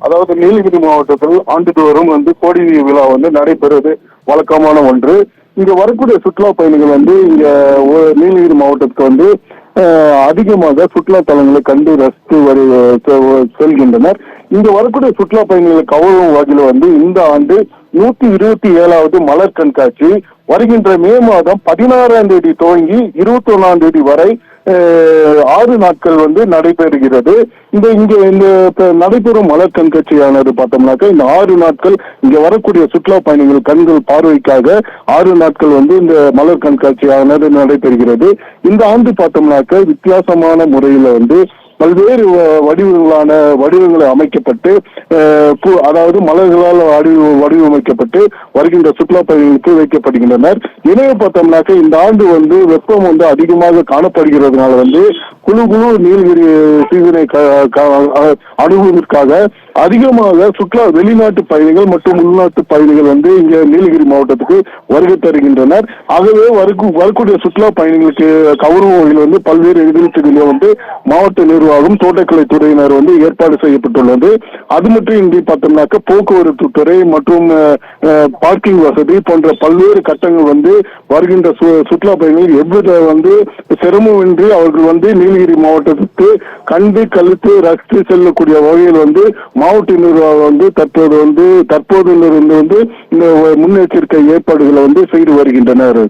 அதாவது நீலகிரி மாவட்டத்தில் ஆண்டுதோறும் கோடி விழா நடைபெறுவது வழக்கமான ஒன்று. இங்க வரக்கூடிய சுற்றுலா பயணிகள் இங்க நீலகிரி மாவட்டத்துக்கு அதிகமாக சுற்றுலா தலங்களை கண்டு ரசித்து செல்கின்றனர். இங்க வரக்கூடிய சுற்றுலா பயணிகளை கவரும் வகையில் இந்த ஆண்டு 127வது மலர் கண்காட்சி வருகின்ற மே மாதம் 16ஆம் தேதி துவங்கி 21ஆம் தேதி வரை 6 நாட்கள் நடைபெறுகிறது. இந்த நடைபெறும் மலர் கண்காட்சியானது பார்த்தோம்னாக்க இந்த 6 நாட்கள் இங்க வரக்கூடிய சுற்றுலா பயணிகள் கண்கள் பார்வைக்காக 6 நாட்கள் இந்த மலர் கண்காட்சியானது நடைபெறுகிறது. இந்த ஆண்டு பார்த்தோம்னாக்க வித்தியாசமான முறையில பல்வேறு வடிவங்களை அமைக்கப்பட்டு அதாவது மலர்களால் வடிவமைக்கப்பட்டு வருகின்ற சுற்றுலா பயணிகளுக்கு வைக்கப்படுகின்றனர். எனவே பார்த்தோம்னாக்க இந்த ஆண்டு வெப்பம் அதிகமாக காணப்படுகிறதுனால குழு நீலகிரி சீசனை அணுகுவதற்காக அதிகமாக சுற்றுலா வெளிநாட்டு பயணிகள் மற்றும் உள்நாட்டு பயணிகள் இங்க நீலகிரி மாவட்டத்துக்கு வருகை தருகின்றனர். ஆகவே வரக்கூடிய சுற்றுலா பயணிகளுக்கு கவரும் வகையில் பல்வேறு நிகழ்ச்சிகளை மாவட்ட நிர்வாகம் தோட்டக்கலை துறையினர் ஏற்பாடு செய்யப்பட்டுள்ளது. அது மட்டும் இன்றி பார்த்தோம்னாக்க போக்குவரத்து துறை மற்றும் பார்க்கிங் வசதி போன்ற பல்வேறு கட்டங்கள் வருகின்ற சுற்றுலா பயணிகள் எவ்வித சிரமமின்றி அவர்கள் நீலகிரி மாவட்டத்துக்கு கண்டு கழித்து ரசித்து செல்லக்கூடிய வகையில் மாவட்ட நிர்வாகம் தற்போதிலிருந்து இந்த முன்னெச்சரிக்கை ஏற்பாடுகளை செய்து வருகின்றனர்.